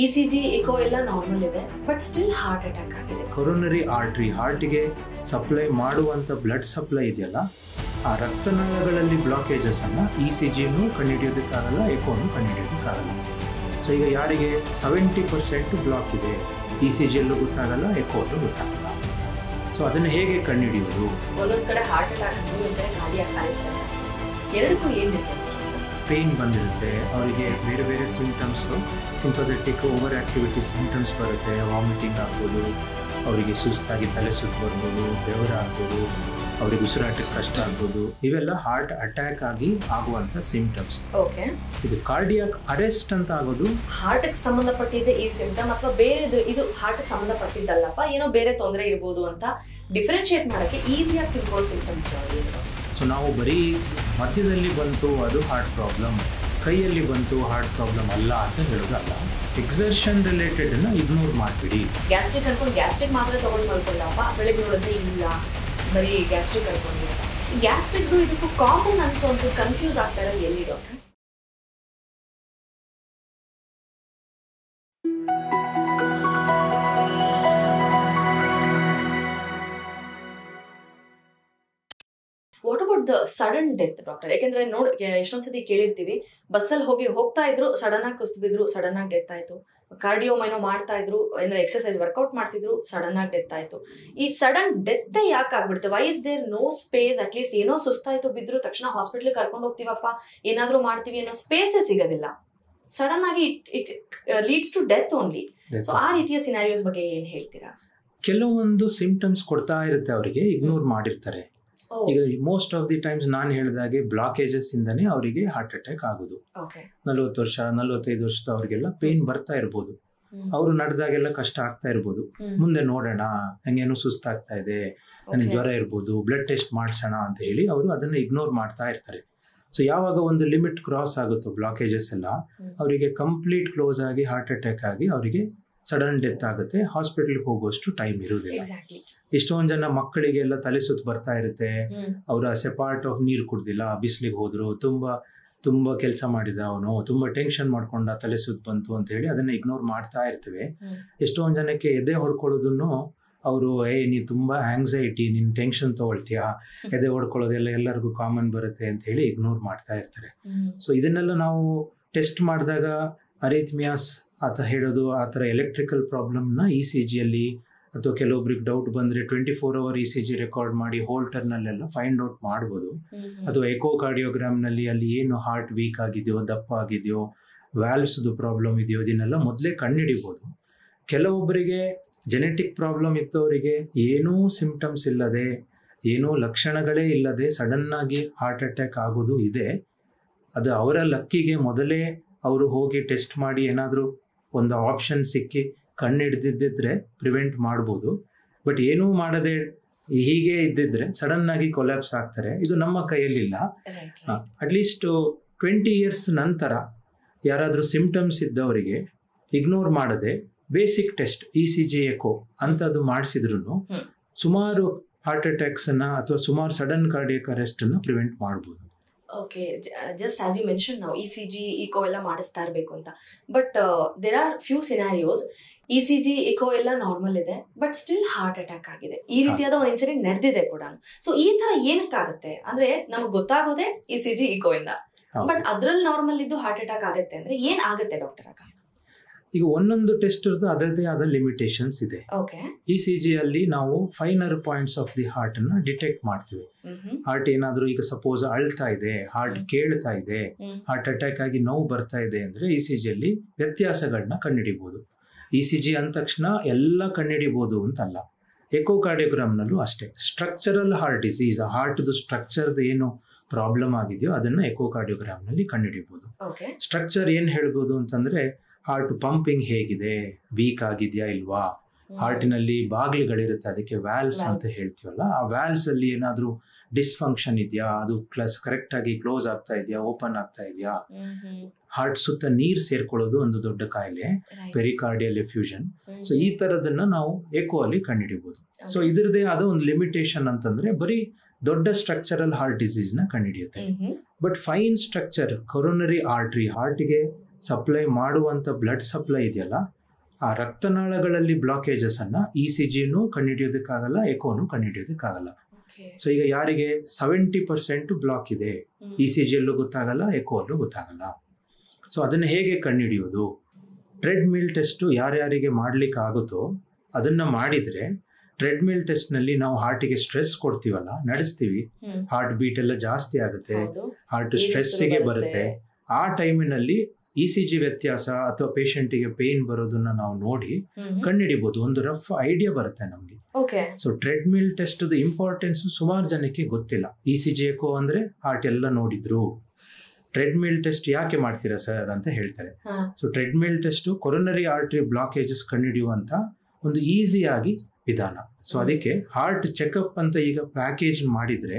ECG echo ಎಲ್ಲ normal ಇದೆ but still heart attack ಆಗಿದೆ. ಕೊರೊನರಿ ಆರ್ಟರಿ ಹಾರ್ಟ್ಗೆ ಸಪ್ಲೈ ಮಾಡುವಂಥ ಬ್ಲಡ್ ಸಪ್ಲೈ ಇದೆಯಲ್ಲ, ಆ ರಕ್ತನಾಳಗಳಲ್ಲಿ ಬ್ಲಾಕೇಜಸ್ ಅನ್ನು ECGನೂ ಕಂಡುಹಿಡಿಯೋದಕ್ಕಾಗಲ್ಲ, ಎಕೋನು ಕಂಡುಹಿಡಿಯೋದಕ್ಕಾಗಲ್ಲ. ಸೊ ಈಗ ಯಾರಿಗೆ 70% ಬ್ಲಾಕ್ ಇದೆ, ECGಯಲ್ಲೂ ಗೊತ್ತಾಗಲ್ಲ, ಎಕೋಲ್ಲೂ ಗೊತ್ತಾಗಲ್ಲ. ಸೊ ಅದನ್ನು ಹೇಗೆ ಕಂಡುಹಿಡಿಯೋದು? ಒಂದೊಂದು ಕಡೆ ಹಾರ್ಟ್ ಅಟ್ಯಾಕ್ ಅಂತ, ಒಂದು ಕಡೆ ಕಾರ್ಡಿಯಾಕ್ ಅರೆಸ್ಟ್ ಅಂತ, ಎರಡಕ್ಕೂ ಏನು ಡಿಫರೆನ್ಸ್? ಪೇಯ್ನ್ ಬಂದಿರುತ್ತೆ ಅವರಿಗೆ, ಬೇರೆ ಬೇರೆ symptoms, sympathetic over activity symptoms ಬರುತ್ತೆ, ವಾಮಿಟಿಂಗ್ ಆಗ್ಬೋದು, ಅವರಿಗೆ ಸುಸ್ತಾಗಿ ತಲೆ ಸುತ್ತು ಬರ್ಬೋದು, ಬೆವರ ಆಗ್ಬೋದು, ಅವರಿಗೆ ಉಸಿರಾಟಕ್ಕೆ ಕಷ್ಟ ಆಗ್ಬೋದು. ಇವೆಲ್ಲ ಹಾರ್ಟ್ ಅಟ್ಯಾಕ್ ಆಗಿ ಆಗುವಂಥ ಸಿಂಪ್ಟಮ್ಸ್. ಓಕೆ, ಇದು ಕಾರ್ಡಿಯಾಕ್ ಅರೆಸ್ಟ್ ಅಂತ ಆಗೋದು ಹಾರ್ಟ್ಗೆ ಸಂಬಂಧಪಟ್ಟಿದೆ ಈ ಸಿಂಪ್ಟಮ್ ಅಥವಾ ಬೇರೆದು ಇದು ಹಾರ್ಟ್ಗೆ ಸಂಬಂಧಪಟ್ಟಿದ್ದಲ್ಲಪ್ಪ, ಏನೋ ಬೇರೆ ತೊಂದರೆ ಇರ್ಬೋದು ಅಂತ ಡಿಫ್ರೆನ್ಶಿಯೇಟ್ ಮಾಡೋಕ್ಕೆ ಈಸಿಯಾಗಿ ತಿಳ್ಕೊಳ್ಳೋ ಸಿಂಪ್ಟಮ್ಸ್ ಏನು? ಸೊ ನಾವು ಬರೀ ಮಧ್ಯದಲ್ಲಿ ಬಂತು ಅದು ಹಾರ್ಟ್ ಪ್ರಾಬ್ಲಮ್, ಕೈಯಲ್ಲಿ ಬಂತು ಹಾರ್ಟ್ ಪ್ರಾಬ್ಲಮ್ ಅಲ್ಲ ಅಂತ ಹೇಳೋದಲ್ಲ. ಎಕ್ಸರ್ಷನ್ ರಿಲೇಟೆಡನ್ನು ಇಗ್ನೋರ್ ಮಾಡಿಬಿಡಿ. ಗ್ಯಾಸ್ಟ್ರಿಕ್ ಅನ್ಕೊಂಡು ಗ್ಯಾಸ್ಟ್ರಿಕ್ ಮಾತ್ರ ತೊಗೊಂಡು ಮಲ್ಕೊಂಡಪ್ಪ, ಬೆಳಗ್ಗೆ ನೋಡಿದ್ರೆ ಇಲ್ಲ ಬರೀ ಗ್ಯಾಸ್ಟ್ರಿಕ್ ಅನ್ಕೊಂಡಿಲ್ಲ. ಗ್ಯಾಸ್ಟ್ರಿಕ್ದು ಇದಕ್ಕೂ ಕಾಮನ್ ಅನ್ಸೋಂಥ ಕನ್ಫ್ಯೂಸ್ ಆಗ್ತಾ ಇರೋದು ಎಲ್ಲಿ doctor? What about the sudden death doctor? ಯಾಕೆಂದ್ರೆ ಎಷ್ಟೊಂದ್ಸತಿ ಕೇಳಿರ್ತೀವಿ, ಬಸ್ಸಲ್ಲಿ ಹೋಗ್ತಾ ಇದ್ರು, ಸಡನ್ ಆಗಿ ಕುಸಿದು ಬಿದ್ರು, ಸಡನ್ ಆಗಿ ಡೆತ್ ಆಯ್ತು. ಕಾರ್ಡಿಯೋಮೈನೋ ಮಾಡ್ತಾ ಇದ್ರು, ಅಂದ್ರೆ ಎಕ್ಸರ್ಸೈಸ್ ವರ್ಕೌಟ್ ಮಾಡ್ತಿದ್ರು, ಸಡನ್ ಆಗಿ ಡೆತ್ ಆಯ್ತು. ಈ ಸಡನ್ ಡೆತ್ ಯಾಕೆ ಆಗ್ಬಿಡುತ್ತೆ? Why is there no space? At least ಏನೋ ಸುಸ್ತಾಯ್ತು, ಬಿದ್ರು ತಕ್ಷಣ ಹಾಸ್ಪಿಟ್ಲ್ ಕರ್ಕೊಂಡು ಹೋಗ್ತೀವಪ್ಪ, ಏನಾದ್ರೂ ಮಾಡ್ತೀವಿ ಅನ್ನೋ ಸ್ಪೇಸೇ ಸಿಗೋದಿಲ್ಲ. ಸಡನ್ ಆಗಿ it leads to death only. So ಆ ರೀತಿಯ ಸಿನಾರಿಯೋಸ್ ಬಗ್ಗೆ ಏನ್ ಹೇಳ್ತೀರಾ? ಕೆಲವೊಂದು ಸಿಂಪ್ಟಮ್ಸ್ ಕೊಡ್ತಾ ಇರುತ್ತೆ, ಅವರಿಗೆ ಇಗ್ನೋರ್ ಮಾಡಿರ್ತಾರೆ. ಈಗ ಮೋಸ್ಟ್ ಆಫ್ ದಿ ಟೈಮ್ಸ್ ನಾನು ಹೇಳಿದಾಗೆ ಬ್ಲಾಕೇಜಸ್ ಇಂದಾನೆ ಅವರಿಗೆ ಹಾರ್ಟ್ ಅಟ್ಯಾಕ್ ಆಗೋದು. 40 ವರ್ಷ 45 ವರ್ಷದ ಅವ್ರಿಗೆಲ್ಲ ಪೇನ್ ಬರ್ತಾ ಇರ್ಬೋದು, ಅವರು ನಡೆದಾಗೆಲ್ಲ ಕಷ್ಟ ಆಗ್ತಾ ಇರ್ಬೋದು. ಮುಂದೆ ನೋಡೋಣ, ಹಂಗೇನು ಸುಸ್ತಾಗ್ತಾ ಇದೆ, ನನಗೆ ಜ್ವರ ಇರ್ಬೋದು, ಬ್ಲಡ್ ಟೆಸ್ಟ್ ಮಾಡಿಸೋಣ ಅಂತ ಹೇಳಿ ಅವರು ಅದನ್ನ ಇಗ್ನೋರ್ ಮಾಡ್ತಾ ಇರ್ತಾರೆ. ಸೊ ಯಾವಾಗ ಒಂದು ಲಿಮಿಟ್ ಕ್ರಾಸ್ ಆಗುತ್ತೋ ಬ್ಲಾಕೇಜಸ್ ಎಲ್ಲ, ಅವರಿಗೆ ಕಂಪ್ಲೀಟ್ ಕ್ಲೋಸ್ ಆಗಿ ಹಾರ್ಟ್ ಅಟ್ಯಾಕ್ ಆಗಿ ಅವರಿಗೆ ಸಡನ್ ಡೆತ್ ಆಗುತ್ತೆ. ಹಾಸ್ಪಿಟಲ್ಗೆ ಹೋಗುವಷ್ಟು ಟೈಮ್ ಇರುವುದಿಲ್ಲ. ಎಷ್ಟೊಂದು ಜನ ಮಕ್ಕಳಿಗೆಲ್ಲ ತಲೆ ಸುತ್ತು ಬರ್ತಾ ಇರುತ್ತೆ, ಅವರ ಸೆಪಾರ್ಟ್ ಆಫ್ ನೀರು ಕುಡ್ದಿಲ್ಲ, ಬಿಸಿಲಿಗೆ ಹೋದ್ರು, ತುಂಬ ಕೆಲಸ ಮಾಡಿದ ಅವನು, ತುಂಬ ಟೆನ್ಷನ್ ಮಾಡ್ಕೊಂಡ, ತಲೆ ಸುತ್ತು ಬಂತು ಅಂತ ಹೇಳಿ ಅದನ್ನ ಇಗ್ನೋರ್ ಮಾಡ್ತಾ ಇರ್ತೇವೆ. ಎಷ್ಟೊಂದು ಜನಕ್ಕೆ ಎದೆ ಹೊಡ್ಕೊಳ್ಳೋದನ್ನು ಅವರು ನೀ ತುಂಬ ಆಂಗ್ಸೈಟಿ, ನೀನು ಟೆನ್ಷನ್ ತೊಗೊಳ್ತೀಯಾ, ಎದೆ ಹೊಡ್ಕೊಳ್ಳೋದೆಲ್ಲ ಎಲ್ಲರಿಗೂ ಕಾಮನ್ ಬರುತ್ತೆ ಅಂತ ಹೇಳಿ ಇಗ್ನೋರ್ ಮಾಡ್ತಾ ಇರ್ತಾರೆ. ಸೊ ಇದನ್ನೆಲ್ಲ ನಾವು ಟೆಸ್ಟ್ ಮಾಡಿದಾಗ ಅರಿಥ್ಮಿಯಾಸ್ ಅಂತ ಹೇಳೋದು, ಆ ಥರ ಎಲೆಕ್ಟ್ರಿಕಲ್ ಪ್ರಾಬ್ಲಮ್ನ ECGಯಲ್ಲಿ ಅಥವಾ ಕೆಲವೊಬ್ರಿಗೆ ಡೌಟ್ ಬಂದರೆ 24 hour ECG ರೆಕಾರ್ಡ್ ಮಾಡಿ ಹೋಲ್ಟರ್ನಲ್ಲೆಲ್ಲ ಫೈಂಡ್ ಔಟ್ ಮಾಡ್ಬೋದು. ಅಥವಾ ಎಕೋ ಕಾರ್ಡಿಯೋಗ್ರಾಮ್ನಲ್ಲಿ ಅಲ್ಲಿ ಏನು ಹಾರ್ಟ್ ವೀಕ್ ಆಗಿದೆಯೋ, ದಪ್ಪ ಆಗಿದೆಯೋ, ವ್ಯಾಲ್ವ್ಸ್ದು ಪ್ರಾಬ್ಲಮ್ ಇದೆಯೋ, ಇದನ್ನೆಲ್ಲ ಮೊದಲೇ ಕಂಡುಹಿಡಿಬೋದು. ಕೆಲವೊಬ್ಬರಿಗೆ ಜೆನೆಟಿಕ್ ಪ್ರಾಬ್ಲಮ್ ಇದ್ದವರಿಗೆ ಏನೂ ಸಿಂಪ್ಟಮ್ಸ್ ಇಲ್ಲದೆ, ಏನೂ ಲಕ್ಷಣಗಳೇ ಇಲ್ಲದೆ ಸಡನ್ನಾಗಿ ಹಾರ್ಟ್ ಅಟ್ಯಾಕ್ ಆಗೋದು ಇದೆ. ಅದು ಅವರ ಲಕ್ಕಿಗೆ ಮೊದಲೇ ಅವರು ಹೋಗಿ ಟೆಸ್ಟ್ ಮಾಡಿ ಏನಾದರೂ ಒಂದು ಆಪ್ಷನ್ ಸಿಕ್ಕಿ ಕಣ್ಣಿಡ್ದಿದ್ದರೆ ಪ್ರಿವೆಂಟ್ ಮಾಡ್ಬೋದು. ಬಟ್ ಏನೂ ಮಾಡದೆ ಹೀಗೆ ಇದ್ದಿದ್ರೆ ಸಡನ್ನಾಗಿ ಕೊಲ್ಯಾಪ್ಸ್ ಆಗ್ತಾರೆ. ಇದು ನಮ್ಮ ಕೈಯಲ್ಲಿಲ್ಲ. ಅಟ್ಲೀಸ್ಟ್ 20 years ನಂತರ ಯಾರಾದರೂ ಸಿಂಪ್ಟಮ್ಸ್ ಇದ್ದವರಿಗೆ ಇಗ್ನೋರ್ ಮಾಡದೆ ಬೇಸಿಕ್ ಟೆಸ್ಟ್ ECG ಎಕೋ ಅಂಥದ್ದು ಮಾಡಿಸಿದ್ರು ಸುಮಾರು ಹಾರ್ಟ್ ಅಟ್ಯಾಕ್ಸನ್ನು ಅಥವಾ ಸುಮಾರು ಸಡನ್ ಕಾರ್ಡಿಯಕ್ ಅರೆಸ್ಟನ್ನು ಪ್ರಿವೆಂಟ್ ಮಾಡ್ಬೋದು. Okay, just as you mention ನಾವು ECG ಇಕೋ ಎಲ್ಲ ಮಾಡಿಸ್ತಾ ಇರಬೇಕು ಅಂತ. But there are few scenarios, ECG echo ಎಲ್ಲ ನಾರ್ಮಲ್ ಇದೆ ಬಟ್ ಸ್ಟಿಲ್ ಹಾರ್ಟ್ ಅಟ್ಯಾಕ್ ಆಗಿದೆ. ಈ ರೀತಿಯಾದ ಒಂದು ಇನ್ಸಿಡೆಂಟ್ ನಡೆದಿದೆ ಕೂಡ. ಸೊ ಈ ತರ ಏನಕ್ಕಾಗುತ್ತೆ ಅಂದ್ರೆ ನಮ್ಗೆ ಗೊತ್ತಾಗೋದೇ ECG ಇಕೋ ಇಂದ, ಬಟ್ ಅದ್ರಲ್ಲಿ ನಾರ್ಮಲ್ ಇದ್ದು ಹಾರ್ಟ್ ಅಟ್ಯಾಕ್ ಆಗುತ್ತೆ ಅಂದ್ರೆ ಏನ್ ಆಗುತ್ತೆ ಡಾಕ್ಟರ್? ಆಗ ಈಗ ಒಂದೊಂದು ಟೆಸ್ಟ್ ಇರೋದು ಅದರದೇ ಆದ ಲಿಮಿಟೇಷನ್ಸ್ ಇದೆ. ECG ಅಲ್ಲಿ ನಾವು finer points of the heart ಅನ್ನ ಡಿಟೆಕ್ಟ್ ಮಾಡ್ತೀವಿ. ಹಾರ್ಟ್ ಏನಾದರೂ ಈಗ ಸಪೋಸ್ ಅಳ್ತಾ ಇದೆ, ಹಾರ್ಟ್ ಕೇಳ್ತಾ ಇದೆ, ಹಾರ್ಟ್ ಅಟ್ಯಾಕ್ ಆಗಿ ನೋವು ಬರ್ತಾ ಇದೆ ಅಂದ್ರೆ ECG ಅಲ್ಲಿ ವ್ಯತ್ಯಾಸಗಳನ್ನ ಕಂಡುಹಿಡಿಬಹುದು. ECG ಅಂದ ತಕ್ಷಣ ಎಲ್ಲ ಕಂಡುಹಿಡಿಬಹುದು ಅಂತಲ್ಲ. ಎಕೋಕಾರ್ಡಿಯೋಗ್ರಾಮ್ನಲ್ಲೂ ಅಷ್ಟೇ. ಸ್ಟ್ರಕ್ಚರಲ್ ಹಾರ್ಟ್ ಡಿಸೀಸ್, ಹಾರ್ಟ್ದು ಸ್ಟ್ರಕ್ಚರ್ದು ಏನು ಪ್ರಾಬ್ಲಮ್ ಆಗಿದೆಯೋ ಅದನ್ನ ಎಕೋಕಾರ್ಡಿಯೋಗ್ರಾಮ್ನಲ್ಲಿ ಕಂಡುಹಿಡಿಬಹುದು. ಸ್ಟ್ರಕ್ಚರ್ ಏನು ಹೇಳ್ಬೋದು ಅಂತಂದ್ರೆ ಹಾರ್ಟ್ ಪಂಪಿಂಗ್ ಹೇಗಿದೆ, ವೀಕ್ ಆಗಿದೆಯಾ ಇಲ್ವಾ, ಹಾರ್ಟಿನಲ್ಲಿ ಬಾಗಿಲುಗಳಿರುತ್ತೆ ಅದಕ್ಕೆ ವ್ಯಾಲ್ವ್ಸ್ ಅಂತ ಹೇಳ್ತೀವಲ್ಲ, ಆ ವ್ಯಾಲ್ವ್ಸ್ ಅಲ್ಲಿ ಏನಾದರೂ ಡಿಸ್ಫಂಕ್ಷನ್ ಇದೆಯಾ, ಅದು ಕರೆಕ್ಟಾಗಿ ಕ್ಲೋಸ್ ಆಗ್ತಾ ಇದೆಯಾ, ಓಪನ್ ಆಗ್ತಾ ಇದೆಯಾ, ಹಾರ್ಟ್ ಸುತ್ತ ನೀರು ಸೇರ್ಕೊಳ್ಳೋದು ಒಂದು ದೊಡ್ಡ ಕಾಯಿಲೆ, ಪೆರಿಕಾರ್ಡಿಯಲ್ ಎಫ್ಯೂಷನ್. ಸೊ ಈ ಥರದನ್ನ ನಾವು ಎಕೋ ಅಲ್ಲಿ ಕಂಡುಹಿಡಿಬಹುದು. ಸೊ ಇದರದೇ ಆದ ಒಂದು ಲಿಮಿಟೇಷನ್ ಅಂತಂದ್ರೆ ಬರೀ ದೊಡ್ಡ ಸ್ಟ್ರಕ್ಚರಲ್ ಹಾರ್ಟ್ ಡಿಸೀಸ್ನ ಕಂಡುಹಿಡಿಯುತ್ತೆ. But fine structure, coronary artery, ಹಾರ್ಟ್ಗೆ ಸಪ್ಲೈ ಮಾಡುವಂಥ ಬ್ಲಡ್ ಸಪ್ಲೈ ಇದೆಯಲ್ಲ, ಆ ರಕ್ತನಾಳಗಳಲ್ಲಿ ಬ್ಲಾಕೇಜಸ್ ಅನ್ನ ECGನೂ ಕಂಡುಹಿಡಿಯೋದಕ್ಕಾಗಲ್ಲ, ಎಕೋನು ಕಂಡುಹಿಡಿಯೋದಕ್ಕಾಗಲ್ಲ. ಸೊ ಈಗ ಯಾರಿಗೆ 70% ಬ್ಲಾಕ್ ಇದೆ, ECGಯಲ್ಲೂ ಗೊತ್ತಾಗಲ್ಲ, ಎಕೋ ಅಲ್ಲೂ ಗೊತ್ತಾಗಲ್ಲ. ಸೊ ಅದನ್ನು ಹೇಗೆ ಕಂಡುಹಿಡಿಯೋದು? ಟ್ರೆಡ್ಮಿಲ್ ಟೆಸ್ಟು ಯಾರ್ಯಾರಿಗೆ ಮಾಡ್ಲಿಕ್ಕೆ ಆಗುತ್ತೋ ಅದನ್ನ ಮಾಡಿದರೆ, ಟ್ರೆಡ್ಮಿಲ್ ಟೆಸ್ಟ್ನಲ್ಲಿ ನಾವು ಹಾರ್ಟಿಗೆ ಸ್ಟ್ರೆಸ್ ಕೊಡ್ತೀವಲ್ಲ, ನಡೆಸ್ತೀವಿ, ಹಾರ್ಟ್ ಬೀಟ್ ಎಲ್ಲ ಜಾಸ್ತಿ ಆಗುತ್ತೆ, ಹಾರ್ಟ್ ಸ್ಟ್ರೆಸ್ಸಿಗೆ ಬರುತ್ತೆ. ಆ ಟೈಮಿನಲ್ಲಿ ECG ವ್ಯತ್ಯಾಸ ಅಥವಾ ಪೇಷಂಟಿಗೆ ಪೇನ್ ಬರೋದನ್ನ ನಾವು ನೋಡಿ ಕಂಡುಹಿಡಿಬಹುದು. ಒಂದು ರಫ್ ಐಡಿಯಾ ಬರುತ್ತೆ ನಮಗೆ. ಸೊ ಟ್ರೆಡ್ಮಿಲ್ ಟೆಸ್ಟ್ ಇಂಪಾರ್ಟೆನ್ಸ್ ಸುಮಾರು ಜನಕ್ಕೆ ಗೊತ್ತಿಲ್ಲ. ECG ಎಕೋ ಅಂದ್ರೆ ಹಾರ್ಟ್ ಎಲ್ಲ ನೋಡಿದ್ರು, ಟ್ರೆಡ್ಮಿಲ್ ಟೆಸ್ಟ್ ಯಾಕೆ ಮಾಡ್ತೀರಾ ಸರ್ ಅಂತ ಹೇಳ್ತಾರೆ. So treadmill test coronary artery blockages ಕಂಡುಹಿಡಿಯುವಂತ ಒಂದು ಈಸಿಯಾಗಿ ವಿಧಾನ. ಸೊ ಅದಕ್ಕೆ ಹಾರ್ಟ್ ಚೆಕಪ್ ಅಂತ ಈಗ ಪ್ಯಾಕೇಜ್ ಮಾಡಿದ್ರೆ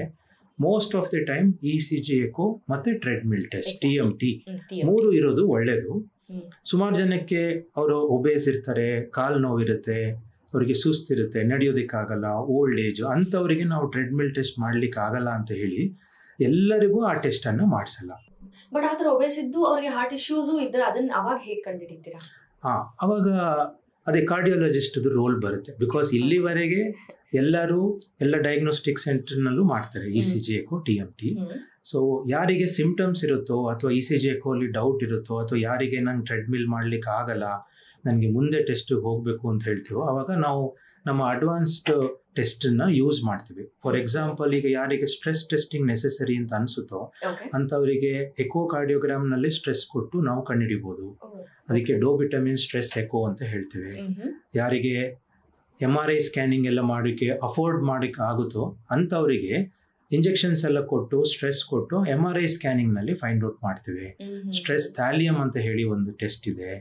most of the time ECG echo ಮತ್ತೆ ಟ್ರೆಡ್ಮಿಲ್ ಟೆಸ್ಟ್ TMT 3 ಇರೋದು ಒಳ್ಳೇದು. ಸುಮಾರು ಜನಕ್ಕೆ ಅವರು ಒಬೇಸ್ ಇರ್ತಾರೆ, ಕಾಲು ನೋವಿರುತ್ತೆ, ಅವರಿಗೆ ಸುಸ್ತಿರುತ್ತೆ, ನಡೆಯೋದಕ್ಕಾಗಲ್ಲ, ಓಲ್ಡ್ ಏಜ್, ಅಂಥವರಿಗೆ ನಾವು ಟ್ರೆಡ್ಮಿಲ್ ಟೆಸ್ಟ್ ಮಾಡ್ಲಿಕ್ಕೆ ಆಗಲ್ಲ ಅಂತ ಹೇಳಿ ಎಲ್ಲರಿಗೂ ಆ ಟೆಸ್ಟ್ ಅನ್ನು ಮಾಡಿಸಲ್ಲ. ಬಟ್ ಆ ಥರ ಒಬೇಸ್ ಇದ್ದು ಅವರಿಗೆ ಹಾರ್ಟ್ ಇಶ್ಯೂಸು ಇದ್ರೆ ಅದನ್ನ ಅವಾಗ ಹೇಗೆ ಕಂಡುಹಿಡಿತೀರಾ? ಅವಾಗ ಅದೇ ಕಾರ್ಡಿಯಾಲಜಿಸ್ಟ್ ರೋಲ್ ಬರುತ್ತೆ. ಬಿಕಾಸ್ ಇಲ್ಲಿವರೆಗೆ ಎಲ್ಲ ಡಯಾಗ್ನೋಸ್ಟಿಕ್ ಸೆಂಟರ್ನಲ್ಲೂ ಮಾಡ್ತಾರೆ ECG ಎಕೋ TMT. ಸೊ ಯಾರಿಗೆ ಸಿಂಪ್ಟಮ್ಸ್ ಇರುತ್ತೋ ಅಥವಾ ECG ಎಕೋ ಅಲ್ಲಿ ಡೌಟ್ ಇರುತ್ತೋ ಅಥವಾ ಯಾರಿಗೆ ನಂಗೆ ಟ್ರೆಡ್ಮಿಲ್ ಮಾಡ್ಲಿಕ್ಕೆ ಆಗಲ್ಲ, ನನಗೆ ಮುಂದೆ ಟೆಸ್ಟಿಗೆ ಹೋಗಬೇಕು ಅಂತ ಹೇಳ್ತೀವೋ, ಅವಾಗ ನಾವು ನಮ್ಮ ಅಡ್ವಾನ್ಸ್ಡ್ ಟೆಸ್ಟನ್ನ ಯೂಸ್ ಮಾಡ್ತೀವಿ. ಫಾರ್ ಎಕ್ಸಾಂಪಲ್, ಈಗ ಯಾರಿಗೆ ಸ್ಟ್ರೆಸ್ ಟೆಸ್ಟಿಂಗ್ ನೆಸೆಸರಿ ಅಂತ ಅನಿಸುತ್ತೋ ಅಂಥವರಿಗೆ ಎಕೋ ಕಾರ್ಡಿಯೋಗ್ರಾಮ್ನಲ್ಲಿ ಸ್ಟ್ರೆಸ್ ಕೊಟ್ಟು ನಾವು ಕಂಡುಹಿಡಿಬೋದು. ಅದಕ್ಕೆ ಡೋಬಿಟಮಿನ್ ಸ್ಟ್ರೆಸ್ ಎಕೋ ಅಂತ ಹೇಳ್ತೀವಿ. ಯಾರಿಗೆ MRI ಸ್ಕ್ಯಾನಿಂಗ್ ಎಲ್ಲ ಮಾಡೋಕ್ಕೆ ಅಫೋರ್ಡ್ ಮಾಡೋಕ್ಕೆ ಆಗುತ್ತೋ ಅಂಥವರಿಗೆ ಇಂಜೆಕ್ಷನ್ಸ್ ಎಲ್ಲ ಕೊಟ್ಟು ಸ್ಟ್ರೆಸ್ ಕೊಟ್ಟು MRI ಸ್ಕ್ಯಾನಿಂಗ್ನಲ್ಲಿ ಫೈಂಡ್ ಔಟ್ ಮಾಡ್ತೀವಿ. ಸ್ಟ್ರೆಸ್ ಥ್ಯಾಲಿಯಮ್ ಅಂತ ಹೇಳಿ ಒಂದು ಟೆಸ್ಟ್ ಇದೆ.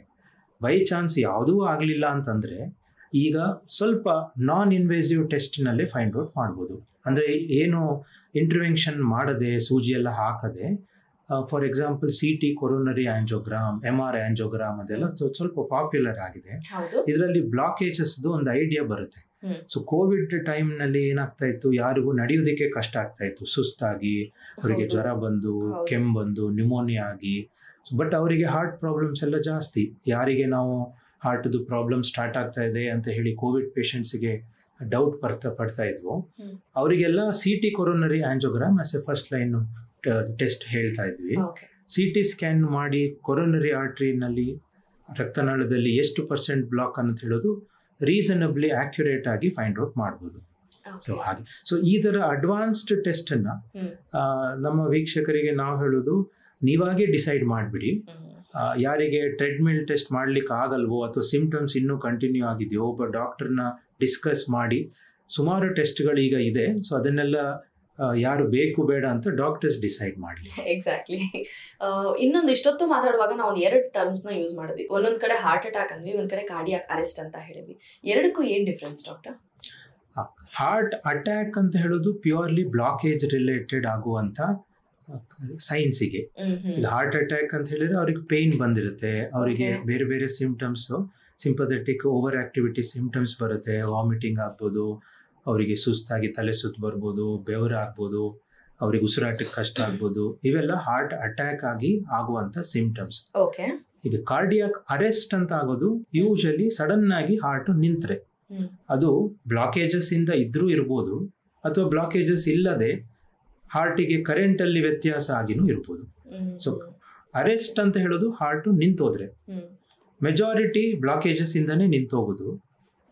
ಬೈ ಚಾನ್ಸ್ ಯಾವುದೂ ಆಗಲಿಲ್ಲ ಅಂತಂದರೆ ಈಗ ಸ್ವಲ್ಪ ನಾನ್ ಇನ್ವೇಸಿವ್ ಟೆಸ್ಟ್ನಲ್ಲೇ ಫೈಂಡ್ ಔಟ್ ಮಾಡ್ಬೋದು. ಅಂದರೆ ಏನು ಇಂಟರ್ವೆನ್ಷನ್ ಮಾಡದೆ, ಸೂಜಿ ಎಲ್ಲ ಹಾಕದೆ, for example CT coronary angiogram, MRI angiogram ಅದೆಲ್ಲ ಸ್ವಲ್ಪ ಪಾಪ್ಯುಲರ್ ಆಗಿದೆ. ಇದರಲ್ಲಿ ಬ್ಲಾಕೇಜಸ್ದು ಒಂದು ಐಡಿಯಾ ಬರುತ್ತೆ. ಸೊ ಕೋವಿಡ್ ಟೈಮ್ನಲ್ಲಿ ಏನಾಗ್ತಾ ಇತ್ತು, ಯಾರಿಗೂ ನಡೆಯೋದಕ್ಕೆ ಕಷ್ಟ ಆಗ್ತಾ ಇತ್ತು, ಸುಸ್ತಾಗಿ, ಅವರಿಗೆ ಜ್ವರ ಬಂದು, ಕೆಮ್ಮು ಬಂದು, ನ್ಯೂಮೋನಿಯಾ ಆಗಿ. ಬಟ್ ಅವರಿಗೆ ಹಾರ್ಟ್ ಪ್ರಾಬ್ಲಮ್ಸ್ ಎಲ್ಲ ಜಾಸ್ತಿ. ಯಾರಿಗೆ ನಾವು ಹಾರ್ಟ್ದು ಪ್ರಾಬ್ಲಮ್ ಸ್ಟಾರ್ಟ್ ಆಗ್ತಾ ಇದೆ ಅಂತ ಹೇಳಿ ಕೋವಿಡ್ ಪೇಷಂಟ್ಸ್ಗೆ ಡೌಟ್ ಪಡ್ತಾ ಇದ್ವು, ಅವರಿಗೆಲ್ಲ CT coronary angiogram as A first line test ಹೇಳ್ತಾ ಇದ್ವಿ. CT ಸ್ಕ್ಯಾನ್ ಮಾಡಿ ಕೊರೊನರಿ ಆರ್ಟ್ರಿನಲ್ಲಿ ರಕ್ತನಾಳದಲ್ಲಿ ಎಷ್ಟು % ಬ್ಲಾಕ್ ಅಂತ ಹೇಳೋದು ರೀಸನಬ್ಲಿ ಆಕ್ಯುರೇಟ್ ಆಗಿ ಫೈಂಡ್ ಔಟ್ ಮಾಡ್ಬೋದು. ಸೊ ಹಾಗೆ, ಸೊ ಈ ಥರ ಅಡ್ವಾನ್ಸ್ಡ್ ಟೆಸ್ಟನ್ನು ನಮ್ಮ ವೀಕ್ಷಕರಿಗೆ ನಾವು ಹೇಳೋದು, ನೀವಾಗೇ ಡಿಸೈಡ್ ಮಾಡಿಬಿಡಿ. ಯಾರಿಗೆ ಟ್ರೆಡ್ಮಿಲ್ ಟೆಸ್ಟ್ ಮಾಡ್ಲಿಕ್ಕೆ ಆಗಲ್ವೋ ಅಥವಾ ಸಿಂಪ್ಟಮ್ಸ್ ಇನ್ನೂ ಕಂಟಿನ್ಯೂ ಆಗಿದೆಯೋ, ಒಬ್ಬ ಡಾಕ್ಟರ್ನ ಡಿಸ್ಕಸ್ ಮಾಡಿ, ಸುಮಾರು ಟೆಸ್ಟ್ಗಳು ಈಗ ಇದೆ. ಸೊ ಅದನ್ನೆಲ್ಲ ಯಾರು ಬೇಕು ಬೇಡ ಅಂತ ಡಾಕ್ಟರ್ಸ್ ಡಿಸೈಡ್ ಮಾಡಲಿ. ಎಕ್ಸಾಕ್ಟ್ಲಿ. ಇನ್ನೊಂದು ಇಷ್ಟೊತ್ತು ಮಾತಾಡುವಾಗ ನಾವು 2 ಟರ್ಮ್ಸ್ನ ಯೂಸ್ ಮಾಡಿದ್ವಿ. ಒಂದೊಂದು ಕಡೆ ಹಾರ್ಟ್ ಅಟ್ಯಾಕ್ ಅಂದ್ವಿ, ಒಂದ್ ಕಡೆ ಕಾರ್ಡಿಯಾಕ್ ಅರೆಸ್ಟ್ ಅಂತ ಹೇಳಿದ್ವಿ. ಎರಡಕ್ಕೂ ಏನ್ ಡಿಫ್ರೆನ್ಸ್ ಡಾಕ್ಟರ್? ಹಾರ್ಟ್ ಅಟ್ಯಾಕ್ ಅಂತ ಹೇಳೋದು ಪ್ಯೂರ್ಲಿ ಬ್ಲಾಕೇಜ್ ರಿಲೇಟೆಡ್ ಆಗುವಂತ ಸೈನ್ಸಿಗೆ. ಈಗ ಹಾರ್ಟ್ ಅಟ್ಯಾಕ್ ಅಂತ ಹೇಳಿದ್ರೆ ಅವ್ರಿಗೆ ಪೇನ್ ಬಂದಿರುತ್ತೆ, ಅವರಿಗೆ ಬೇರೆ ಬೇರೆ symptoms, sympathetic over activity symptoms ಬರುತ್ತೆ, ವಾಮಿಟಿಂಗ್ ಆಗ್ಬೋದು, ಅವರಿಗೆ ಸುಸ್ತಾಗಿ ತಲೆ ಸುತ್ತು ಬರ್ಬೋದು, ಬೆವರು ಆಗ್ಬೋದು, ಅವ್ರಿಗೆ ಉಸಿರಾಟಕ್ಕೆ ಕಷ್ಟ ಆಗ್ಬೋದು. ಇವೆಲ್ಲ ಹಾರ್ಟ್ ಅಟ್ಯಾಕ್ ಆಗಿ ಆಗುವಂತ ಸಿಂಪ್ಟಮ್ಸ್. ಈಗ ಕಾರ್ಡಿಯಾಕ್ ಅರೆಸ್ಟ್ ಅಂತ ಆಗೋದು ಯೂಶಲಿ ಸಡನ್ ಆಗಿ ಹಾರ್ಟ್ ನಿಂತ್ರೆ, ಅದು ಬ್ಲಾಕೇಜಸ್ ಇಂದ ಇದ್ರೂ ಇರ್ಬೋದು ಅಥವಾ ಬ್ಲಾಕೇಜಸ್ ಇಲ್ಲದೆ ಹಾರ್ಟಿಗೆ ಕರೆಂಟ್ ಅಲ್ಲಿ ವ್ಯತ್ಯಾಸ ಆಗಿನೂ ಇರ್ಬೋದು. ಸೊ ಅರೆಸ್ಟ್ ಅಂತ ಹೇಳೋದು ಹಾರ್ಟ್ ನಿಂತೋದ್ರೆ, ಮೆಜಾರಿಟಿ ಬ್ಲಾಕೇಜಸ್ ಇಂದಾನೇ ನಿಂತೋಗೋದು.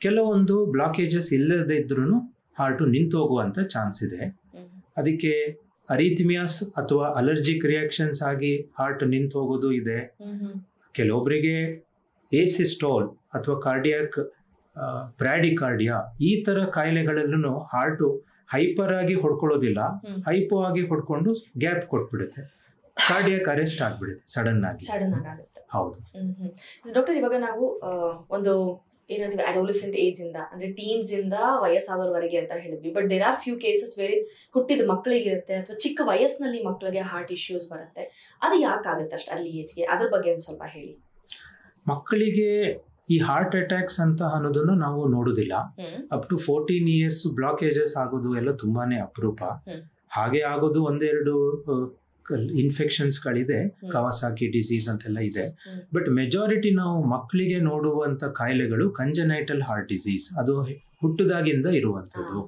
ಕೆಲವೊಂದು ಬ್ಲಾಕೇಜಸ್ ಇಲ್ಲದೆ ಇದ್ರೂ ಹಾರ್ಟ್ ನಿಂತೋಗುವಂತ ಚಾನ್ಸ್ ಇದೆ. ಅದಕ್ಕೆ ಅರಿಥ್ಮಿಯಾಸ್ ಅಥವಾ ಅಲರ್ಜಿಕ್ ರಿಯಾಕ್ಷನ್ಸ್ ಆಗಿ ಹಾರ್ಟ್ ನಿಂತೋಗೋದು ಇದೆ. ಕೆಲವೊಬ್ಬರಿಗೆ ಏಸಿಸ್ಟೋಲ್ ಅಥವಾ ಕಾರ್ಡಿಯಾಕ್ ಬ್ರಾಡಿಕಾರ್ಡಿಯಾ ಈ ತರ ಕಾಯಿಲೆಗಳಲ್ಲೂ ಹಾರ್ಟು ಹೈಪರ್ ಆಗಿ ಹೊಡ್ಕೊಳ್ಳೋದಿಲ್ಲ, ಹೈಪೋ ಆಗಿ ಹೊಡ್ಕೊಂಡು ಗ್ಯಾಪ್ ಕೊಟ್ಬಿಡುತ್ತೆ, ಕಾರ್ಡಿಯಾಕ್ ಅರೆಸ್ಟ್ ಆಗ್ಬಿಡುತ್ತೆ ಸಡನ್ ಆಗಿ. ಹೌದು ಡಾಕ್ಟರ್. ಇವಾಗ ನಾವು ಒಂದು ಏನಂತೀವಿ ಅಡೋಲೆಸೆಂಟ್ ಏಜ್ ಇಂದ ಅಂದ್ರೆ ಟೀನ್ಸ್ ಇಂದ ವಯಸ್ಸಾದವರೆಗೆ ಅಂತ ಹೇಳಿದ್ವಿ. But there are few cases very ಹುಟ್ಟಿದ ಮಕ್ಕಳಿಗಿರುತ್ತೆ ಅಥವಾ ಚಿಕ್ಕ ವಯಸ್ಸಿನಲ್ಲಿ ಮಕ್ಕಳಿಗೆ ಹಾರ್ಟ್ ಇಶ್ಯೂಸ್ ಬರುತ್ತೆ. ಅದು ಯಾಕಾಗುತ್ತೆ ಅಷ್ಟು ಅಲ್ಲಿ ಏಜ್ಗೆ? ಅದ್ರ ಬಗ್ಗೆ ಒಂದು ಸ್ವಲ್ಪ ಹೇಳಿ. ಮಕ್ಕಳಿಗೆ ಈ ಹಾರ್ಟ್ ಅಟ್ಯಾಕ್ಸ್ ಅಂತ ಅನ್ನೋದನ್ನು ನಾವು ನೋಡುದಿಲ್ಲ. ಅಪ್ ಟು 14 years ಬ್ಲಾಕೇಜಸ್ ಆಗೋದು ಎಲ್ಲ ತುಂಬಾನೇ ಅಪರೂಪ. ಹಾಗೆ ಆಗೋದು 1-2 ಇನ್ಫೆಕ್ಷನ್ಸ್ಗಳಿದೆ, ಕವಾಸಾಕಿ ಡಿಸೀಸ್ ಅಂತೆಲ್ಲ ಇದೆ. ಬಟ್ ಮೆಜಾರಿಟಿ ನಾವು ಮಕ್ಕಳಿಗೆ ನೋಡುವಂಥ ಕಾಯಿಲೆಗಳು ಕಂಜನೈಟಲ್ ಹಾರ್ಟ್ ಡಿಸೀಸ್, ಅದು ಹುಟ್ಟುದಾಗಿಂದ ಇರುವಂಥದ್ದು.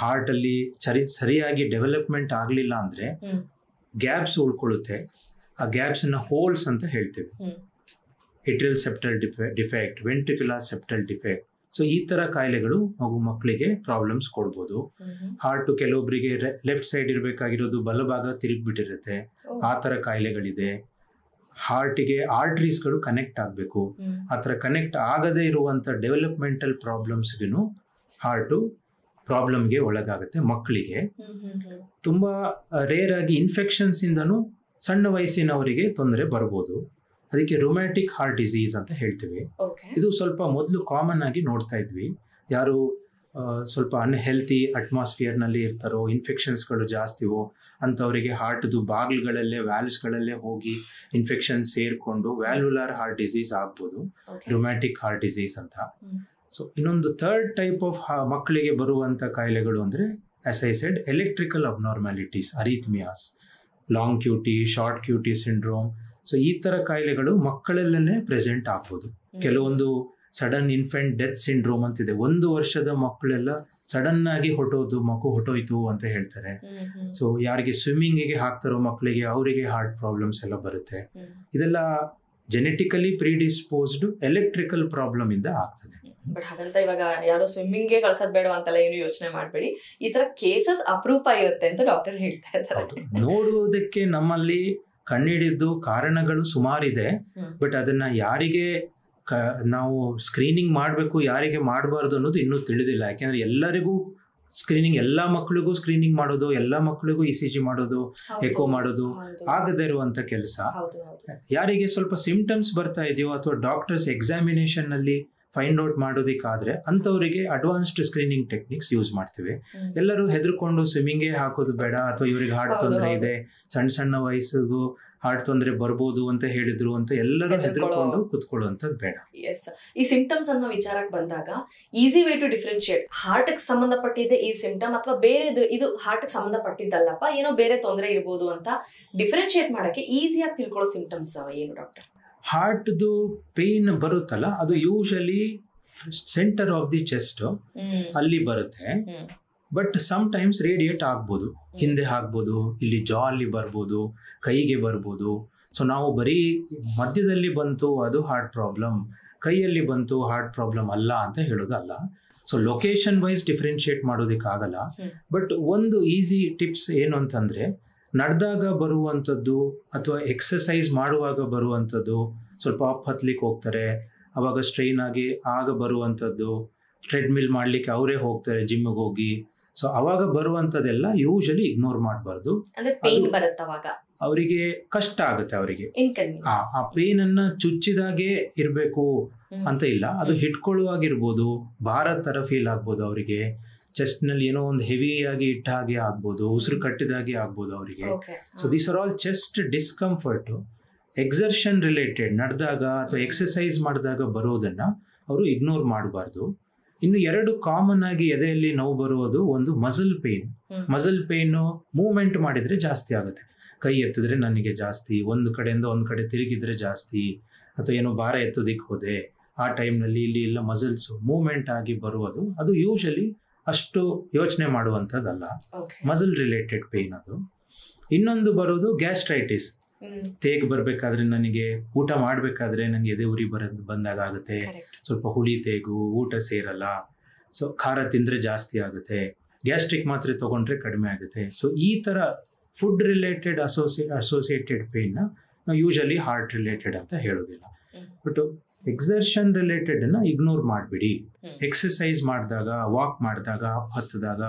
ಹಾರ್ಟಲ್ಲಿ ಸರಿಯಾಗಿ ಡೆವಲಪ್ಮೆಂಟ್ ಆಗಲಿಲ್ಲ ಅಂದರೆ ಗ್ಯಾಪ್ಸ್ ಉಳ್ಕೊಳ್ಳುತ್ತೆ. ಆ ಗ್ಯಾಪ್ಸನ್ನು ಹೋಲ್ಸ್ ಅಂತ ಹೇಳ್ತೇವೆ. Atrial septal defect, ventricular septal defect. So ಈ ಥರ ಕಾಯಿಲೆಗಳು ಮಕ್ಕಳಿಗೆ ಪ್ರಾಬ್ಲಮ್ಸ್ ಕೊಡ್ಬೋದು. ಹಾರ್ಟು ಕೆಲವೊಬ್ಬರಿಗೆ ಲೆಫ್ಟ್ ಸೈಡ್ ಇರಬೇಕಾಗಿರೋದು ಬಲಭಾಗ ತಿರುಗಿಬಿಟ್ಟಿರುತ್ತೆ, ಆ ಥರ ಕಾಯಿಲೆಗಳಿದೆ. ಹಾರ್ಟಿಗೆ ಆರ್ಟ್ರೀಸ್ಗಳು ಕನೆಕ್ಟ್ ಆಗಬೇಕು, ಆ ಥರ ಕನೆಕ್ಟ್ ಆಗದೇ ಇರುವಂಥ ಡೆವಲಪ್ಮೆಂಟಲ್ ಪ್ರಾಬ್ಲಮ್ಸ್ಗೂ ಹಾರ್ಟು ಪ್ರಾಬ್ಲಮ್ಗೆ ಒಳಗಾಗುತ್ತೆ. ಮಕ್ಕಳಿಗೆ ತುಂಬ ರೇರ್ ಆಗಿ ಇನ್ಫೆಕ್ಷನ್ಸಿಂದನೂ ಸಣ್ಣ ವಯಸ್ಸಿನವರಿಗೆ ತೊಂದರೆ ಬರ್ಬೋದು. ಅದಕ್ಕೆ ರುಮ್ಯಾಟಿಕ್ ಹಾರ್ಟ್ ಡಿಸೀಸ್ ಅಂತ ಹೇಳ್ತೀವಿ. ಇದು ಸ್ವಲ್ಪ ಮೊದಲು ಕಾಮನ್ ಆಗಿ ನೋಡ್ತಾ ಇದ್ವಿ. ಯಾರು ಸ್ವಲ್ಪ ಅನ್ಹೆಲ್ತಿ ಅಟ್ಮಾಸ್ಫಿಯರ್ನಲ್ಲಿ ಇರ್ತಾರೋ, ಇನ್ಫೆಕ್ಷನ್ಸ್ಗಳು ಜಾಸ್ತಿವೋ ಅಂಥವರಿಗೆ ಹಾರ್ಟ್ದು ಬಾಗಿಲುಗಳಲ್ಲೇ ವ್ಯಾಲ್ವ್ಸ್ಗಳಲ್ಲೇ ಹೋಗಿ ಇನ್ಫೆಕ್ಷನ್ ಸೇರಿಕೊಂಡು ವ್ಯಾಲ್ವುಲಾರ್ ಹಾರ್ಟ್ ಡಿಸೀಸ್ ಆಗ್ಬೋದು, ರುಮ್ಯಾಟಿಕ್ ಹಾರ್ಟ್ ಡಿಸೀಸ್ ಅಂತ. ಸೊ ಇನ್ನೊಂದು ಥರ್ಡ್ ಟೈಪ್ ಆಫ್ ಮಕ್ಕಳಿಗೆ ಬರುವಂಥ ಕಾಯಿಲೆಗಳು ಅಂದರೆ, as I said, electrical abnormalities, arrhythmias, long QT, short QT syndrome. So ಈ ಥರ ಕಾಯಿಲೆಗಳು ಮಕ್ಕಳಲ್ಲೇ ಪ್ರೆಸೆಂಟ್ ಆಗ್ಬೋದು. ಕೆಲವೊಂದು ಸಡನ್ ಇನ್ಫೆಂಟ್ ಡೆತ್ ಸಿಂಡ್ರೋಮ್ ಅಂತಿದೆ. 1 ವರ್ಷದ ಮಕ್ಕಳೆಲ್ಲ ಸಡನ್ ಆಗಿ ಮಗು ಹೊಟ್ಟೋಯ್ತು ಅಂತ ಹೇಳ್ತಾರೆ. ಸೊ ಯಾರಿಗೆ ಸ್ವಿಮ್ಮಿಂಗಿಗೆ ಹಾಕ್ತಾರೋ ಮಕ್ಕಳಿಗೆ, ಅವರಿಗೆ ಹಾರ್ಟ್ ಪ್ರಾಬ್ಲಮ್ಸ್ ಎಲ್ಲ ಬರುತ್ತೆ. ಇದೆಲ್ಲ ಜೆನೆಟಿಕಲಿ ಪ್ರಿಡಿಸ್ಪೋಸ್ಡ್ ಎಲೆಕ್ಟ್ರಿಕಲ್ ಪ್ರಾಬ್ಲಮ್ ಇಂದ ಆಗ್ತದೆ. ಬಟ್ ಹಾಗಂತ ಇವಾಗ ಯಾರು ಸ್ವಿಮ್ಮಿಂಗ್ಗೆ ಕಳ್ಸೋದ್ ಬೇಡ ಅಂತೆಲ್ಲ ಏನು ಯೋಚನೆ ಮಾಡಬೇಡಿ. ಈ ತರ ಕೇಸಸ್ ಅಪರೂಪ ಇರುತ್ತೆ ಅಂತ ಡಾಕ್ಟರ್ ಹೇಳ್ತಾ ಇದ್ದಾರೆ. ನೋಡುವುದಕ್ಕೆ ನಮ್ಮಲ್ಲಿ ಕಂಡುಹಿಡಿದ್ದು ಕಾರಣಗಳು ಸುಮಾರಿದೆ. ಬಟ್ ಅದನ್ನ ಯಾರಿಗೆ ನಾವು ಸ್ಕ್ರೀನಿಂಗ್ ಮಾಡಬೇಕು, ಯಾರಿಗೆ ಮಾಡಬಾರ್ದು ಅನ್ನೋದು ಇನ್ನೂ ತಿಳಿದಿಲ್ಲ. ಯಾಕೆಂದ್ರೆ ಎಲ್ಲರಿಗೂ ಸ್ಕ್ರೀನಿಂಗ್, ಎಲ್ಲ ಮಕ್ಕಳಿಗೂ ಸ್ಕ್ರೀನಿಂಗ್ ಮಾಡೋದು, ಎಲ್ಲ ಮಕ್ಕಳಿಗೂ ECG ಮಾಡೋದು, ಎಕೋ ಮಾಡೋದು ಆಗದೇ ಇರುವಂತ ಕೆಲಸ. ಯಾರಿಗೆ ಸ್ವಲ್ಪ ಸಿಂಪ್ಟಮ್ಸ್ ಬರ್ತಾ ಇದೆಯೋ ಅಥವಾ ಡಾಕ್ಟರ್ಸ್ ಎಕ್ಸಾಮಿನೇಷನ್ ನಲ್ಲಿ ಫೈಂಡ್ ಔಟ್ ಮಾಡೋದಕ್ಕಾದ್ರೆ ಅಂಥವರಿಗೆ ಅಡ್ವಾನ್ಸ್ಡ್ ಸ್ಕ್ರೀನಿಂಗ್ ಟೆಕ್ನಿಕ್ಸ್ ಯೂಸ್ ಮಾಡ್ತೀವಿ. ಎಲ್ಲರೂ ಹೆದರ್ಕೊಂಡು ಸ್ವಿಮ್ಮಿಂಗೇ ಹಾಕೋದು ಬೇಡ, ಅಥವಾ ಇವರಿಗೆ ಹಾರ್ಟ್ ತೊಂದರೆ ಇದೆ, ಸಣ್ಣ ವಯಸ್ಸಿಗೂ ಹಾರ್ಟ್ ತೊಂದರೆ ಬರ್ಬೋದು ಅಂತ ಹೇಳಿದ್ರು ಅಂತ ಎಲ್ಲರೂ ಹೆದರ್ಕೊಂಡು ಕುತ್ಕೊಳ್ಳುವಂಥದ್ದು ಬೇಡ. ಈ ಸಿಂಪ್ಟಮ್ಸ್ ಅನ್ನೋ ವಿಚಾರಕ್ಕೆ ಬಂದಾಗ easy way to differentiate, heart ಗೆ ಸಂಬಂಧಪಟ್ಟಿದೆ ಈ ಸಿಂಪ್ಟಮ್ ಅಥವಾ ಬೇರೆದು ಇದು ಹಾರ್ಟ್ ಗೆ ಸಂಬಂಧಪಟ್ಟಿದ್ದಲ್ಲಪ್ಪ, ಏನೋ ಬೇರೆ ತೊಂದರೆ ಇರ್ಬೋದು ಅಂತ ಡಿಫ್ರೆನ್ಶಿಯೇಟ್ ಮಾಡಕ್ಕೆ ಈಸಿಯಾಗಿ ತಿಳ್ಕೊಳ್ಳೋ ಸಿಂಪ್ಟಮ್ಸ್ ಏನು ಡಾಕ್ಟರ್? ಹಾರ್ಟ್ದು ಪೇನ್ ಬರುತ್ತಲ್ಲ, ಅದು usually centre of the chest ಅಲ್ಲಿ ಬರುತ್ತೆ. ಬಟ್ ಸಮ್ ಟೈಮ್ಸ್ ರೇಡಿಯೇಟ್ ಆಗ್ಬೋದು, ಹಿಂದೆ ಆಗ್ಬೋದು, ಇಲ್ಲಿ ಜಾ ಅಲ್ಲಿ ಬರ್ಬೋದು, ಕೈಗೆ ಬರ್ಬೋದು. ಸೊ ನಾವು ಬರೀ ಮಧ್ಯದಲ್ಲಿ ಬಂತು ಅದು ಹಾರ್ಟ್ ಪ್ರಾಬ್ಲಮ್, ಕೈಯಲ್ಲಿ ಬಂತು ಹಾರ್ಟ್ ಪ್ರಾಬ್ಲಮ್ ಅಲ್ಲ ಅಂತ ಹೇಳೋದಲ್ಲ. ಸೊ ಲೊಕೇಶನ್ ವೈಸ್ ಡಿಫ್ರೆನ್ಶಿಯೇಟ್ ಮಾಡೋದಕ್ಕಾಗಲ್ಲ. ಬಟ್ ಒಂದು ಈಸಿ ಟಿಪ್ಸ್ ಏನು ಅಂತಂದರೆ, ನಡೆದಾಗ ಬರುವಂಥದ್ದು ಅಥವಾ ಎಕ್ಸಸೈಸ್ ಮಾಡುವಾಗ ಬರುವಂಥದ್ದು, ಸ್ವಲ್ಪ ಅಪ್ ಹತ್ಲಿಕ್ಕೆ ಹೋಗ್ತಾರೆ ಅವಾಗ ಸ್ಟ್ರೈನ್ ಆಗಿ ಆಗ ಬರುವಂಥದ್ದು, ಟ್ರೆಡ್ಮಿಲ್ ಮಾಡಲಿಕ್ಕೆ ಅವರೇ ಹೋಗ್ತಾರೆ ಜಿಮ್ಗೆ ಹೋಗಿ. ಸೊ ಅವಾಗ ಬರುವಂಥದ್ದೆಲ್ಲ ಯೂಶಲಿ ಇಗ್ನೋರ್ ಮಾಡಬಾರ್ದು. ಅವರಿಗೆ ಕಷ್ಟ ಆಗುತ್ತೆ. ಅವರಿಗೆ ಆ ಪೇನ್ ಅನ್ನ ಚುಚ್ಚಿದಾಗೆ ಇರಬೇಕು ಅಂತ ಇಲ್ಲ, ಅದು ಹಿಡ್ಕೊಳ್ಳುವಾಗಿರ್ಬೋದು, ಭಾರ ಥರ ಫೀಲ್ ಆಗ್ಬೋದು ಅವರಿಗೆ, ಚೆಸ್ಟ್ ನಲ್ಲಿ ಏನೋ ಒಂದು ಹೆವಿಯಾಗಿ ಇಟ್ಟ ಹಾಗೆ ಆಗ್ಬೋದು, ಉಸಿರು ಕಟ್ಟಿದಾಗೆ ಆಗ್ಬೋದು ಅವರಿಗೆ. So these are all chest discomfort, exertion related, ನಡೆದಾಗ ಅಥವಾ ಎಕ್ಸಸೈಸ್ ಮಾಡಿದಾಗ ಬರೋದನ್ನ ಅವರು ಇಗ್ನೋರ್ ಮಾಡಬಾರ್ದು. ಇನ್ನು 2 ಕಾಮನ್ ಆಗಿ ಎದೆಯಲ್ಲಿ ನೋವು ಬರುವುದು, ಒಂದು muscle pain. Muscle pain movement ಮಾಡಿದ್ರೆ ಜಾಸ್ತಿ ಆಗುತ್ತೆ. ಕೈ ಎತ್ತಿದ್ರೆ ನನಗೆ ಜಾಸ್ತಿ, ಒಂದು ಕಡೆಯಿಂದ ಒಂದು ಕಡೆ ತಿರುಗಿದ್ರೆ ಜಾಸ್ತಿ, ಅಥವಾ ಏನೋ ಭಾರ ಎತ್ತೋದಿಕ್ಕೆ ಹೋದೆ ಆ ಟೈಮ್ನಲ್ಲಿ ಇಲ್ಲಿ ಇಲ್ಲ ಮಸಲ್ಸ್ ಮೂವ್ಮೆಂಟ್ ಆಗಿ ಬರುವುದು. ಅದು ಯೂಶಲಿ ಅಷ್ಟು ಯೋಚನೆ ಮಾಡುವಂಥದ್ದಲ್ಲ, ಮಸಲ್ ರಿಲೇಟೆಡ್ ಪೇನ್ ಅದು. ಇನ್ನೊಂದು ಬರೋದು ಗ್ಯಾಸ್ಟ್ರೈಟಿಸ್. ತೇಗ್ ಬರಬೇಕಾದ್ರೆ, ನನಗೆ ಊಟ ಮಾಡಬೇಕಾದ್ರೆ ನನಗೆ ಎದೆ ಉರಿ ಬಂದಾಗ ಆಗುತ್ತೆ, ಸ್ವಲ್ಪ ಹುಳಿ ತೇಗು, ಊಟ ಸೇರಲ್ಲ, ಸೊ ಖಾರ ತಿಂದರೆ ಜಾಸ್ತಿ ಆಗುತ್ತೆ, ಗ್ಯಾಸ್ಟ್ರಿಕ್ ಮಾತ್ರೆ ತೊಗೊಂಡ್ರೆ ಕಡಿಮೆ ಆಗುತ್ತೆ. ಸೊ ಈ ಥರ ಫುಡ್ ರಿಲೇಟೆಡ್ ಅಸೋಸಿಯೇಟೆಡ್ ಪೇನ್ನ ನಾವು ಯೂಶಲಿ ಹಾರ್ಟ್ ರಿಲೇಟೆಡ್ ಅಂತ ಹೇಳೋದಿಲ್ಲ. ಬಟ್ ಎಕ್ಸರ್ಷನ್ ರಿಲೇಟೆಡ್ನ ಇಗ್ನೋರ್ ಮಾಡಿಬಿಡಿ. ಎಕ್ಸಸೈಸ್ ಮಾಡಿದಾಗ, ವಾಕ್ ಮಾಡಿದಾಗ, ಹತ್ತಿದಾಗ,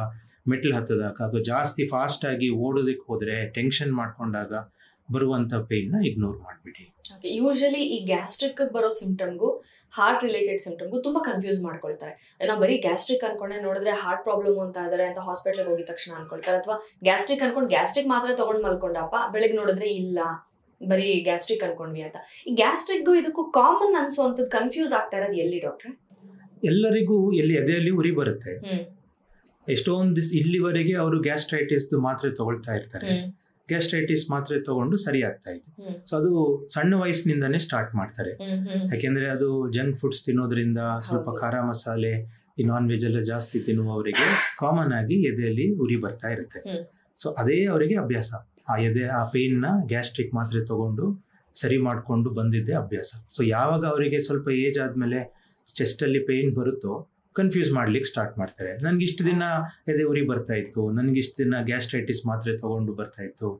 ಮೆಟ್ಲು ಹತ್ತಿದಾಗ, ಅಥವಾ ಜಾಸ್ತಿ ಫಾಸ್ಟಾಗಿ ಓಡೋದಕ್ಕೆ ಹೋದರೆ, ಟೆನ್ಷನ್ ಮಾಡ್ಕೊಂಡಾಗ ಬರುವಂಥ ಪೇನ್ನ ಇಗ್ನೋರ್ ಮಾಡಿಬಿಡಿ. ಯೂಶಲಿ ಈ ಗ್ಯಾಸ್ಟ್ರಿಕ್ ಬರೋ ಸಿಂಪ್ಟಮ್ಗೂ ಹಾರ್ಟ್ ರಿಲೇಟೆಡ್ ಸಿಂಪ್ಟಮ್ಗೂ ತುಂಬಾ ಕನ್ಫ್ಯೂಸ್ ಮಾಡ್ಕೊಳ್ತಾರೆ. ನಾವು ಬರೀ ಗ್ಯಾಸ್ಟ್ರಿಕ್ ಅನ್ಕೊಂಡೆ ನೋಡಿದ್ರೆ ಹಾರ್ಟ್ ಪ್ರಾಬ್ಲಮ್ ಅಂತ ಇದಾರೆ ಅಂತ ಹಾಸ್ಪಿಟ್ಲಿಗೆ ಹೋಗಿದ ತಕ್ಷಣ ಅನ್ಕೊಳ್ತಾರೆ, ಅಥವಾ ಗ್ಯಾಸ್ಟ್ರಿಕ್ ಅನ್ಕೊಂಡು ಗ್ಯಾಸ್ಟ್ರಿಕ್ ಮಾತ್ರ ತಗೊಂಡ್ ಮಲ್ಕೊಂಡಪ್ಪ, ಬೆಳಗ್ಗೆ ನೋಡಿದ್ರೆ ಇಲ್ಲ ಬರೀ ಗ್ಯಾಸ್ಟ್ರಿಕ್ ಅನ್ಕೊಂಡ್ವಿ ಅಂತ. ಈ ಗ್ಯಾಸ್ಟ್ರಿಕ್ಗೂ ಇದಕ್ಕೂ ಕಾಮನ್ ಅನ್ಸೋಂಥದ್ದು ಕನ್ಫ್ಯೂಸ್ ಆಗ್ತಾ ಇರೋದು ಎಲ್ಲಿ ಡಾಕ್ಟ್ರೆ? ಎಲ್ಲರಿಗೂ ಎಲ್ಲಿ ಎದೆಯಲ್ಲಿ ಉರಿ ಬರುತ್ತೆ. ಎಷ್ಟೊಂದು ಇಲ್ಲಿವರೆಗೆ ಅವರು ಗ್ಯಾಸ್ಟ್ರೈಟಿಸ್ ಮಾತ್ರೆ ತಗೊಳ್ತಾ ಇರ್ತಾರೆ. ಗ್ಯಾಸ್ಟ್ರೈಟಿಸ್ ಮಾತ್ರೆ ತಗೊಂಡು ಸರಿ ಆಗ್ತಾ ಇತ್ತು. ಸೊ ಅದು ಸಣ್ಣ ವಯಸ್ಸಿನಿಂದಾನೇ ಸ್ಟಾರ್ಟ್ ಮಾಡ್ತಾರೆ. ಯಾಕೆಂದ್ರೆ ಅದು ಜಂಕ್ ಫುಡ್ಸ್ ತಿನ್ನೋದ್ರಿಂದ, ಸ್ವಲ್ಪ ಖಾರ ಮಸಾಲೆ, ಈ ನಾನ್ ವೆಜ್ ಎಲ್ಲ ಜಾಸ್ತಿ ತಿನ್ನುವವರಿಗೆ ಕಾಮನ್ ಆಗಿ ಎದೆಯಲ್ಲಿ ಉರಿ ಬರ್ತಾ ಇರುತ್ತೆ. ಸೊ ಅದೇ ಅವರಿಗೆ ಅಭ್ಯಾಸ. ಆ ಪೇನ್ನ ಗ್ಯಾಸ್ಟ್ರಿಕ್ ಮಾತ್ರೆ ತಗೊಂಡು ಸರಿ ಮಾಡಿಕೊಂಡು ಬಂದಿದ್ದೆ ಅಭ್ಯಾಸ. ಸೊ ಯಾವಾಗ ಅವರಿಗೆ ಸ್ವಲ್ಪ ಏಜ್ ಆದಮೇಲೆ ಚೆಸ್ಟಲ್ಲಿ ಪೇಯ್ನ್ ಬರುತ್ತೋ ಕನ್ಫ್ಯೂಸ್ ಮಾಡ್ಲಿಕ್ಕೆ ಸ್ಟಾರ್ಟ್ ಮಾಡ್ತಾರೆ. ನನಗಿಷ್ಟು ದಿನ ಎದೆ ಉರಿ ಬರ್ತಾ ಇತ್ತು, ನನಗಿಷ್ಟು ದಿನ ಗ್ಯಾಸ್ಟ್ರೈಟಿಸ್ ಮಾತ್ರೆ ತೊಗೊಂಡು ಬರ್ತಾ ಇತ್ತು.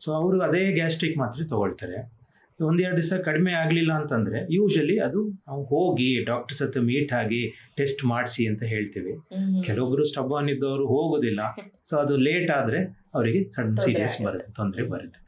ಸೊ ಅವರು ಅದೇ ಗ್ಯಾಸ್ಟ್ರಿಕ್ ಮಾತ್ರೆ ತೊಗೊಳ್ತಾರೆ. ಒಂದೆರಡು ದಿವಸ ಕಡಿಮೆ ಆಗಲಿಲ್ಲ ಅಂತಂದರೆ ಯೂಶಲಿ ಅದು ನಾವು ಹೋಗಿ ಡಾಕ್ಟರ್ಸ್ ಹತ್ರ ಮೀಟ್ ಆಗಿ ಟೆಸ್ಟ್ ಮಾಡಿಸಿ ಅಂತ ಹೇಳ್ತೀವಿ. ಕೆಲವೊಬ್ಬರು ಸ್ಟಬ್ಬಾನ್ ಇದ್ದವರು ಹೋಗೋದಿಲ್ಲ. ಸೊ ಅದು ಲೇಟ್ ಆದರೆ ಅವರಿಗೆ ಸೀರಿಯಸ್ ಬರುತ್ತೆ, ತೊಂದರೆ ಬರುತ್ತೆ.